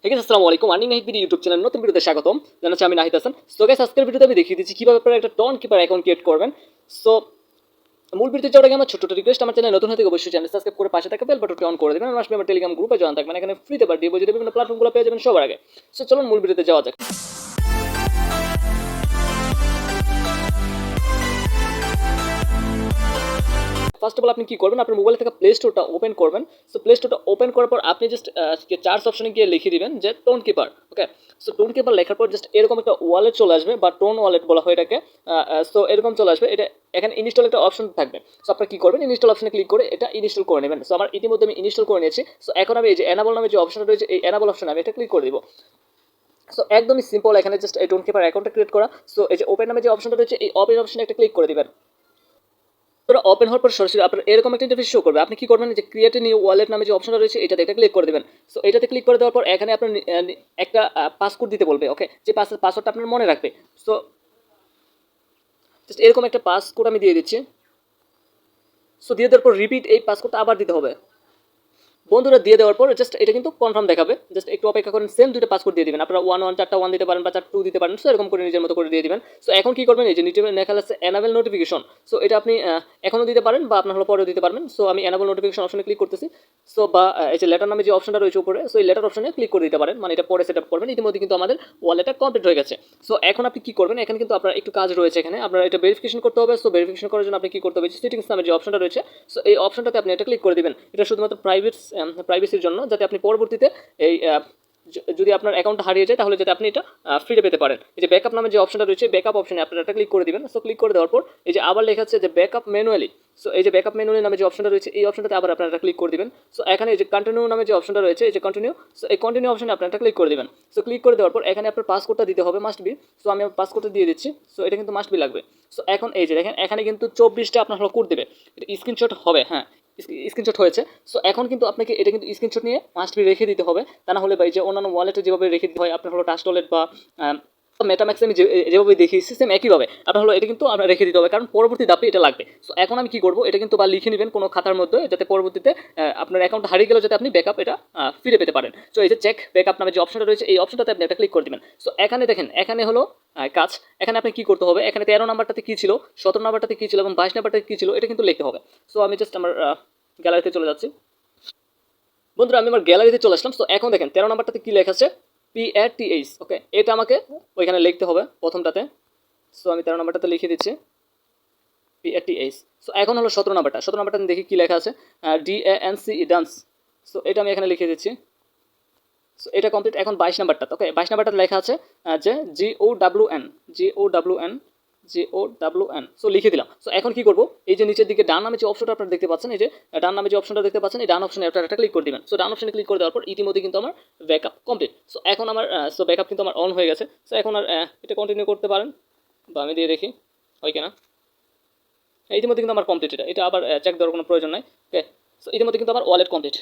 ঠিক আছে, আসসালামু আলাইকুম। Earning Nahid BD YouTube channel নতুন ভিডিওতে স্বাগতম জানাচ্ছি। আমি নাহিদ হাসান। সো গাইস, আজকের ভিডিওতে আমি দেখিয়ে দিচ্ছি কিভাবে আপনারা একটা টন কিপার অ্যাকাউন্ট ক্রিয়েট করবেন। সো মূল ভিডিওতে যাওয়ার আগে আমার ছোট্ট রিকোয়েস্ট, আমার চ্যানেল নতুন হতে অবশ্যই চ্যানেল সাবস্ক্রাইব করে পাশে থাকা বেল বাটনটি অন করে দেবেন। আর আসলে আমার টেলিগ্রাম গ্রুপে জয়েন থাকবেন, এখানে ফ্রিতে বা ডিপোজিটে বিভিন্ন প্ল্যাটফর্মগুলো পেয়ে যাবেন সবার আগে। সো চলুন মূল ভিডিওতে যাওয়া যাক। ফার্স্ট অফ অল আপনি কি করবেন, আপনার মোবাইল থেকে প্লে স্টোরটা ওপেন করবেন। সো প্লে স্টোরটা ওপেন করার পর আপনি জাস্ট চার্জ অপশনে গিয়ে লিখে দিবেন যে টোন কিপার। ওকে, সো টোন কিপার লেখার পর জাস্ট এরকম একটা ওয়ালেট চলে আসবে, বা টোন ওয়ালেট বলা হয় এটাকে। সো এরকম চলে আসবে, এটা এখানে ইনস্টল একটা অপশন থাকবে। সো আপনারা কি করবেন, ইনস্টল অপশনে ক্লিক করে এটা ইনস্টল করে নেবেন। সো আমার ইতিমধ্যে আমি ইনস্টল করে নিয়েছি। সো এখন আমি এই যে এনাবল নামে যে অপশনটা রয়েছে, এই এনাবল অপশনে আমি এটা ক্লিক করে দিব। সো একদমই সিম্পল, এখানে জাস্ট এই টোন কিপার অ্যাকাউন্টটা ক্রিয়েট করা। সো এই যে ওপেন নামে যে অপশনটা রয়েছে, এই ওপেন অপশনে একটা ক্লিক করে দিবেন। তোরা ওপেন হওয়ার পর সরাসরি আপনার এরকম একটা ইন্টারফেস শো করবে। আপনি কি করবেন, যে ক্রিয়েট এ নিউ ওয়ালেট নামে যে অপশনটা রয়েছে, এটাতে একটা ক্লিক করে দেবেন। সো এটাতে ক্লিক করে দেওয়ার পর এখানে আপনার একটা পাসওয়ার্ড দিতে বলবে। ওকে, যে পাসওয়ার্ডটা আপনার মনে রাখবে। সো জাস্ট এরকম একটা পাসওয়ার্ড আমি দিয়ে দিচ্ছি। সো দিয়ে দেওয়ার পর রিপিট এই পাসওয়ার্ডটা আবার দিতে হবে। বন্ধুরা দিয়ে দেওয়ার পর জাস্ট এটা কিন্তু কনফার্ম দেখাবে। জাস্ট একটু অপেক্ষা করেন, সেম দুটো পাসওয়ার্ড দিয়ে দিবেন। আপনারা 1 1 4টা 1 দিতে পারেন, বা 4 2 দিতে পারেন। সো এরকম করে নিজের মতো করে দিয়ে দিবেন। সো এখন কি করবেন, এই যে নিচে লেখা আছে এনাবেল নোটিফিকেশন। সো এটা আপনি এখনও দিতে পারেন, বা আপনার হলো পরেও দিতে পারবেন। সো আমি এনাবেল নোটিফিকেশন অপশনে ক্লিক করতেছি। সো বা এই যে লেটার নামে যে অপশনটা রয়েছে উপরে, সো এই লেটার অপশনে ক্লিক করে দিতে পারেন, মানে এটা পরে সেট আপ করবেন। ইতিমধ্যে কিন্তু আমাদের ওয়ালেটটা কমপ্লিট হয়ে গেছে। সো এখন আপনি কি করবেন, এখানে কিন্তু আপনার একটু কাজ রয়েছে। এখানে আপনার এটা ভেরিফিকেশন করতে হবে। সো ভেরিফিকেশন করার জন্য আপনি কি করতে হবে, সেটিংস নামে যে অপশনটা রয়েছে, সো এই অপশনটাতে আপনি এটা ক্লিক করে দিবেন। এটা শুধুমাত্র প্রাইভেসির জন্য, যাতে আপনি পরবর্তীতে এই যদি আপনার অ্যাকাউন্ট হারিয়ে যায়, তাহলে যাতে আপনি এটা ফিরে পেতে পারেন। এই যে ব্যাকআপ নামে যে অপশনটা রয়েছে, ব্যাকআপ অপশনে আপনারা এটা ক্লিক করে দিবেন। সো ক্লিক করে দেওয়ার পর এই যে আবার লেখা আছে যে ব্যাকআপ ম্যানুয়ালি। সো এই যে ব্যাকআপ ম্যানুয়ালি নামে যে অপশনটা রয়েছে, এই অপশনটাতে আবার আপনারা এটা ক্লিক করে দিবেন। সো এখানে এই যে কন্টিনিউ নামে যে অপশনটা রয়েছে, এই যে কন্টিনিউ, সো এই কন্টিনিউ অপশনে আপনারা এটা ক্লিক করে দিবেন। সো ক্লিক করে দেওয়ার পর এখানে আপনার পাসওয়ার্ডটা দিতে হবে, মাস্ট বি। সো আমি পাসওয়ার্ডটা দিয়ে দিচ্ছি। সো এটা কিন্তু মাস্ট বি লাগবে। সো এখন এই যে দেখেন, এখানে কিন্তু 24টা আপনার হলো কোড দেবে, এটা স্ক্রিনশট হবে। হ্যাঁ, স্ক্রিনশট হয়েছে। সো এখন কিন্তু আপনাকে এটা কিন্তু স্ক্রিনশট নিয়ে মাস্ট বি রেখে দিতে হবে। তা না হলে বা যে অন্যান্য ওয়ালেটে যেভাবে রেখে দিতে হয়, আপনার হলো টাস্ট ওয়ালেট বা মেটাম্যাক্সে আমি যেভাবে দেখিয়েছি, সেম একইভাবে আপনার হলো এটা কিন্তু আপনার রেখে দিতে হবে, কারণ পরবর্তী ধাপে এটা লাগবে। সো এখন আমি কি করবো, এটা কিন্তু বা লিখে নেবেন কোনো খাতার মধ্যে, যাতে পরবর্তীতে আপনার অ্যাকাউন্ট হারিয়ে গেলেও যাতে আপনি ব্যাকআপ এটা ফিরে পেতে পারেন। সো এই যে চেক ব্যাকআপ নামে যে অপশনটা রয়েছে, এই অপশনটাতে আপনি একটা ক্লিক করে দেবেন। সো এখানে দেখেন, এখানে হলো কাজ। এখানে আপনি কি করতে হবে, এখানে 13 নাম্বারটাতে কী ছিল, 17 নাম্বারটাতে কী ছিল এবং 22 নাম্বারটাতে কী ছিল, এটা কিন্তু লিখতে হবে। সো আমি জাস্ট আমার গ্যালারিতে চলে যাচ্ছি। বন্ধুরা আমি আমার গ্যালারিতে চলে আসলাম। সো এখন দেখেন 13 নাম্বারটাতে কী লেখা আছে, PATH। ওকে, এটা আমাকে ওইখানে লিখতে হবে প্রথমটাতে। সো আমি 13 নাম্বারটাতে লিখে দিচ্ছি PATH। সো এখন হলো 17 নাম্বারটা। 17 নাম্বারটাতে দেখি কী লেখা আছে, DANCE ডান্স। সো এটা আমি এখানে লিখে দিচ্ছি। সো এটা কমপ্লিট। এখন 22 নাম্বারটা, ওকে 22 নাম্বারটাতে লেখা আছে যে GOWN। সো লিখে দিলাম। সো এখন কি করবো, এই যে নিচের দিকে ডান নামে যে অপশনটা আপনারা দেখতে পাচ্ছেন, এই যে ডান নামে যে অপশনটা দেখতে পাচ্ছেন, এই ডান অপশনে আপনারা একটা ক্লিক করে দিবেন। সো ডান অপশনে ক্লিক করে দেওয়ার পর ইতিমধ্যে কিন্তু আমার ব্যাকআপ কমপ্লিট। সো এখন আমার ব্যাকআপ কিন্তু আমার অন হয়ে গেছে। সো এখন আর এটা কন্টিনিউ করতে পারেন, বা আমি দিয়ে দেখি হয় কিনা। ইতিমধ্যে কিন্তু আমার কমপ্লিট। এটা আবার চেক দেওয়ার কোনো প্রয়োজন নাই। ওকে, সো ইতিমধ্যে কিন্তু আমার ওয়ালেট কমপ্লিট।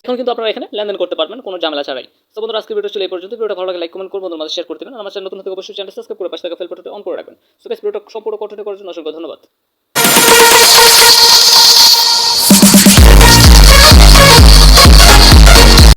এখন কিন্তু আপনারা এখানে লেনদেন করতে পারবেন কোনো ঝামেলা ছাড়াই। তো বন্ধুরা আজকের ভিডিও ছিল এই পর্যন্ত। ভিডিওটা ভালো লাগে লাইক কমেন্ট করে বন্ধুদের মাঝে শেয়ার করতে পারেন। আমার চ্যানেল নতুন হতে অবশ্যই চ্যানেল সাবস্ক্রাইব করে পাশে থাকা বেল বাটনটি অন করে রাখবেন। সো গাইস, ভিডিওটা সম্পূর্ণ কন্টিনিউ করার জন্য অসংখ্য ধন্যবাদ।